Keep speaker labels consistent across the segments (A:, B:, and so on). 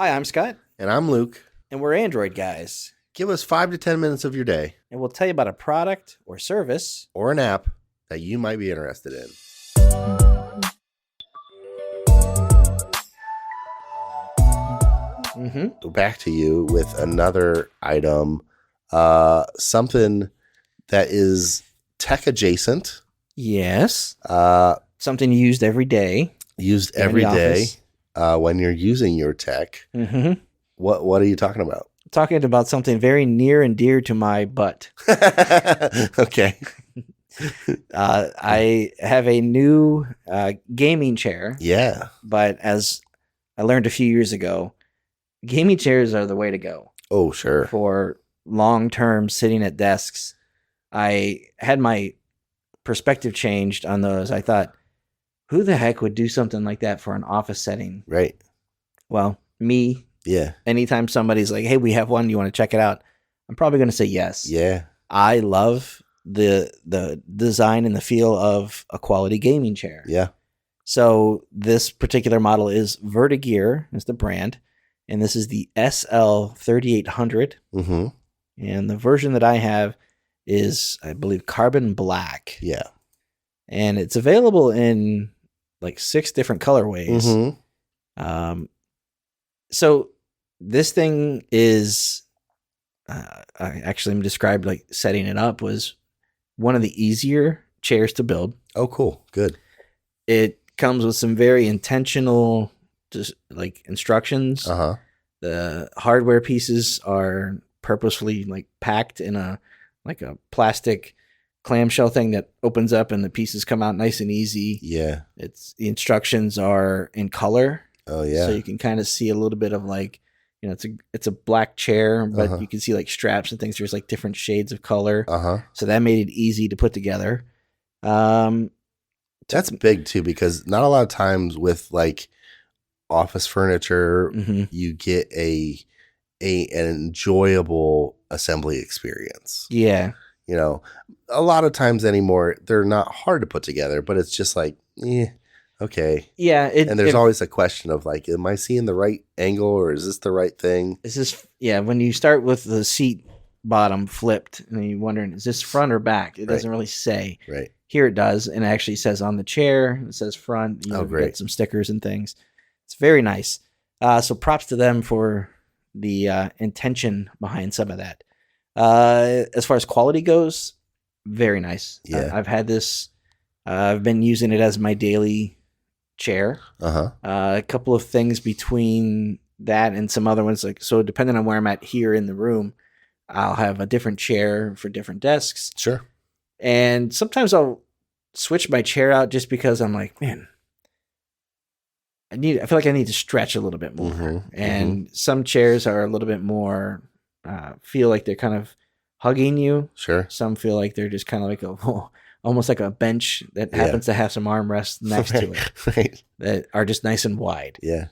A: Hi, I'm Scott,
B: And I'm Luke.
A: and we're Android guys,
B: Give us 5 to 10 minutes of your day
A: and we'll tell you about a product or service.
B: or an app that you might be interested in. Back to you with another item, something that is tech adjacent.
A: Yes, something used every day.
B: Used
A: in
B: every
A: the
B: day
A: office.
B: when you're using your tech.
A: Mm-hmm.
B: What are you talking about?
A: Talking about something very near and dear to my butt.
B: Okay.
A: I have a new gaming chair,
B: Yeah.
A: but as I learned a few years ago, gaming chairs are the way to go
B: Oh, sure.
A: for long-term sitting at desks. I had my perspective changed on those. I thought, who the heck would do something like that for an office setting?
B: Right.
A: Well, me.
B: Yeah.
A: Anytime somebody's like, hey, we have one, you want to check it out? I'm probably going to say yes.
B: Yeah.
A: I love the design and the feel of a quality gaming chair.
B: Yeah.
A: So this particular model is Vertagear, is the brand, and this is the SL3800.
B: Mm-hmm.
A: And the version that I have is, I believe, carbon black.
B: Yeah.
A: And it's available in like 6 different colorways.
B: Mm-hmm.
A: So this thing is, I'm described like setting it up was one of the easier chairs to build.
B: Oh, cool. Good.
A: It comes with some very intentional, just like instructions.
B: Uh-huh.
A: The hardware pieces are purposefully like packed in a plastic clamshell thing that opens up and the pieces come out nice and easy.
B: Yeah.
A: The instructions are in color.
B: Oh, yeah.
A: So you can kind of see a little bit of like, you know, it's a black chair, but
B: Uh-huh.
A: you can see like straps and things. There's like different shades of color.
B: Uh-huh.
A: So that made it easy to put together.
B: That's big too, because not a lot of times with like office furniture,
A: Mm-hmm.
B: you get an enjoyable assembly experience.
A: Yeah.
B: You know, a lot of times anymore, they're not hard to put together, but it's just like, okay.
A: Yeah.
B: And there's always a question of like, am I seeing the right angle or is this the right thing?
A: When you start with the seat bottom flipped and you're wondering, is this front or back? It doesn't really say.
B: Right.
A: Here it does. And it actually says on the chair, it says front. You
B: great.
A: Get some stickers and things. It's very nice. So props to them for the intention behind some of that. As far as quality goes, very nice.
B: Yeah.
A: I've had this. I've been using it as my daily chair.
B: Uh-huh.
A: A couple of things between that and some other ones. So depending on where I'm at here in the room, I'll have a different chair for different desks.
B: Sure.
A: And sometimes I'll switch my chair out just because I'm like, man, I feel like I need to stretch a little bit more.
B: Mm-hmm.
A: And some chairs are a little bit more, feel like they're kind of hugging you.
B: Sure.
A: Some feel like they're just kind of like almost like a bench that happens to have some armrests next to it.
B: Right.
A: That are just nice and wide.
B: Yeah.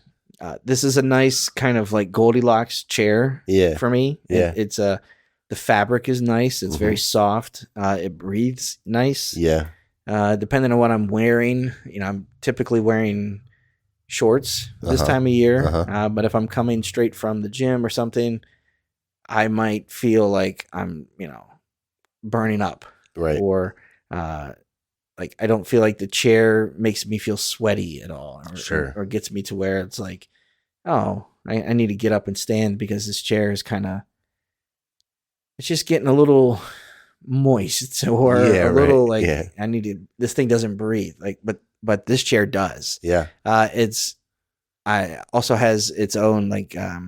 A: This is a nice kind of like Goldilocks chair.
B: Yeah.
A: For me.
B: Yeah.
A: The fabric is nice. It's very soft. It breathes nice.
B: Yeah.
A: Depending on what I'm wearing, I'm typically wearing shorts this time of year. But if I'm coming straight from the gym or something, I might feel like I'm, burning up.
B: Right.
A: Or like I don't feel like the chair makes me feel sweaty at all. Or gets me to where it's like, oh, I need to get up and stand because this chair is kind of, it's just getting a little moist or a little like this thing doesn't breathe. Like, but this chair does.
B: Yeah.
A: I also has its own like, I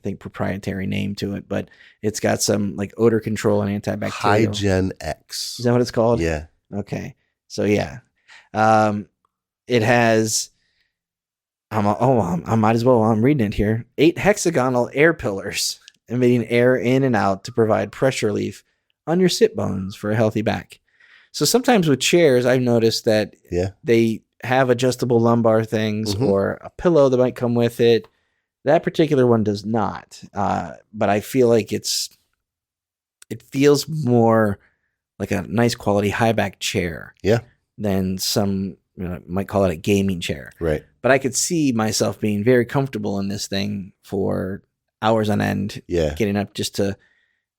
A: think proprietary name to it, but it's got some like odor control and antibacterial.
B: Hygiene X.
A: Is that what it's called?
B: Yeah.
A: Okay. So yeah, it has. I might as well. I'm reading it here. 8 hexagonal air pillars emitting air in and out to provide pressure relief on your sit bones for a healthy back. So sometimes with chairs, I've noticed that they have adjustable lumbar things or a pillow that might come with it. That particular one does not. But I feel like it feels more like a nice quality high back chair.
B: Yeah.
A: Than some might call it a gaming chair.
B: Right.
A: But I could see myself being very comfortable in this thing for hours on end.
B: Yeah.
A: Getting up just to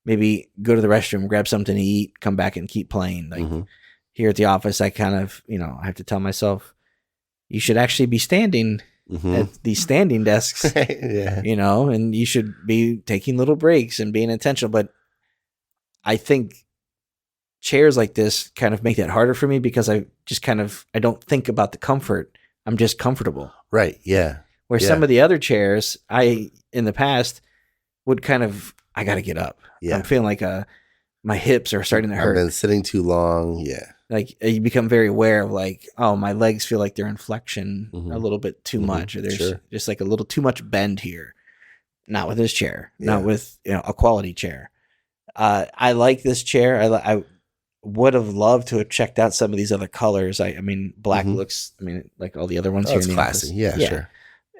A: maybe go to the restroom, grab something to eat, come back and keep playing. Like here at the office, I kind of, I have to tell myself, you should actually be standing at these standing desks,
B: Yeah.
A: and you should be taking little breaks and being intentional. But I think chairs like this kind of make that harder for me because I don't think about the comfort. I'm just comfortable.
B: Right. Yeah.
A: Where some of the other chairs, in the past would I got to get up.
B: Yeah.
A: I'm feeling like my hips are starting to hurt.
B: I've been sitting too long. Yeah.
A: Like you become very aware of like, oh, my legs feel like they're in flexion a little bit too much. Or there's just like a little too much bend here. Not with this chair. Not with a quality chair. I like this chair. I would have loved to have checked out some of these other colors. I mean, black looks. I mean, like all the other ones here in the
B: classy.
A: office.
B: Yeah, sure.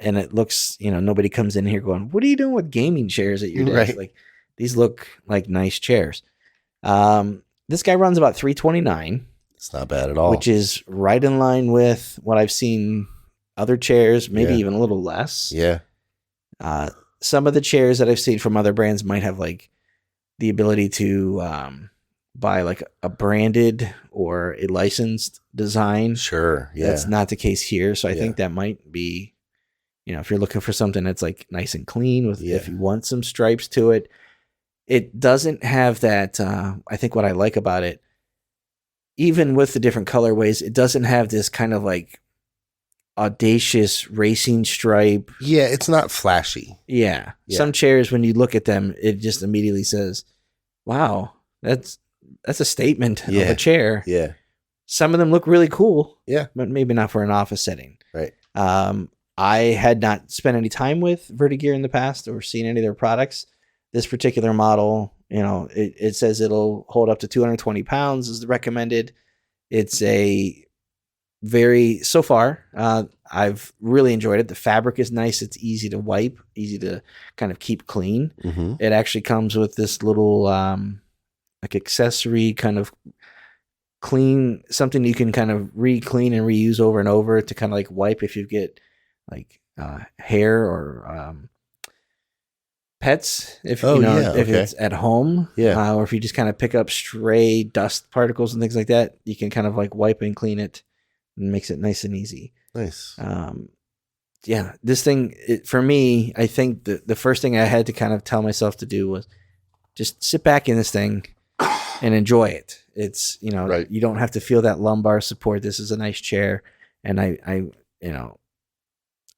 A: And it looks. Nobody comes in here going, "What are you doing with gaming chairs at your desk?"
B: Right.
A: Like these look like nice chairs. This guy runs about $329.
B: It's not bad at all.
A: Which is right in line with what I've seen other chairs, maybe even a little less.
B: Yeah.
A: Some of the chairs that I've seen from other brands might have like the ability to buy like a branded or a licensed design.
B: Sure. Yeah.
A: That's not the case here. So I think that might be, if you're looking for something that's like nice and clean with, if you want some stripes to it, it doesn't have that. I think what I like about it, even with the different colorways, it doesn't have this kind of like audacious racing stripe.
B: Yeah, it's not flashy.
A: Yeah. Some chairs, when you look at them, it just immediately says, wow, that's a statement of a chair.
B: Yeah.
A: Some of them look really cool.
B: Yeah.
A: But maybe not for an office setting.
B: Right.
A: I had not spent any time with Vertagear in the past or seen any of their products. This particular model, it says it'll hold up to 220 pounds is recommended. It's so far, I've really enjoyed it. The fabric is nice. It's easy to wipe, easy to kind of keep clean. It actually comes with this little like accessory kind of clean, something you can kind of re-clean and reuse over and over to kind of like wipe if you get like hair or pets, if it's at home, or if you just kind of pick up stray dust particles and things like that, you can kind of like wipe and clean it and makes it nice and easy.
B: Nice.
A: This thing, for me, I think the first thing I had to kind of tell myself to do was just sit back in this thing and enjoy it. It's, you don't have to feel that lumbar support. This is a nice chair. And I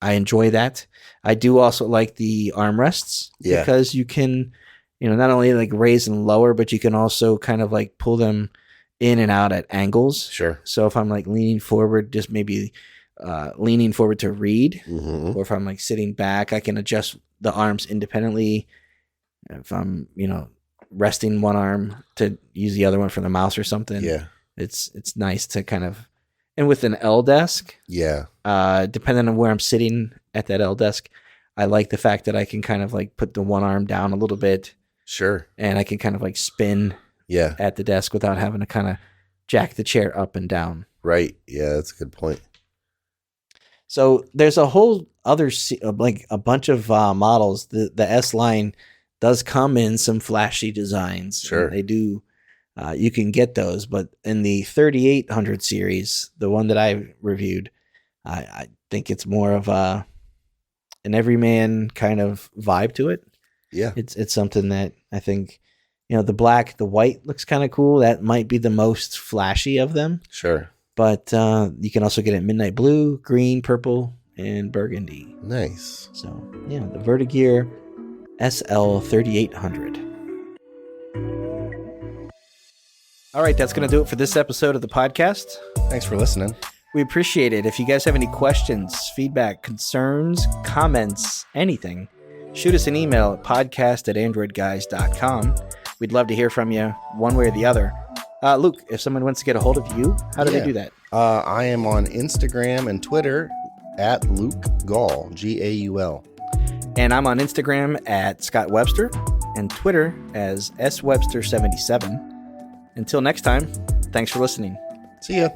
A: enjoy that. I do also like the armrests because you can, not only like raise and lower, but you can also kind of like pull them in and out at angles.
B: Sure.
A: So if I'm like leaning forward, just maybe leaning forward to read, or if I'm like sitting back, I can adjust the arms independently. If I'm, resting one arm to use the other one for the mouse or something. Yeah. It's nice to kind of, and with an L desk, depending on where I'm sitting at that L desk, I like the fact that I can kind of like put the one arm down a little bit.
B: Sure.
A: And I can kind of like spin at the desk without having to kind of jack the chair up and down.
B: Right. Yeah, that's a good point.
A: So there's a whole other, like a bunch of models. The S line does come in some flashy designs.
B: Sure.
A: They do. You can get those, but in the 3800 series, the one that I reviewed, I think it's more of an everyman kind of vibe to it.
B: Yeah.
A: It's something that I think, the white looks kind of cool. That might be the most flashy of them.
B: Sure.
A: But you can also get it midnight blue, green, purple, and burgundy.
B: Nice.
A: So, the Vertagear SL3800. All right, that's going to do it for this episode of the podcast.
B: Thanks for listening.
A: We appreciate it. If you guys have any questions, feedback, concerns, comments, anything, shoot us an email at podcast@AndroidGuys.com. We'd love to hear from you one way or the other. Luke, if someone wants to get a hold of you, how do they do that?
B: I am on Instagram and Twitter at Luke Gaul, Gaul.
A: And I'm on Instagram at Scott Webster and Twitter as SWebster77. Until next time, thanks for listening.
B: See ya.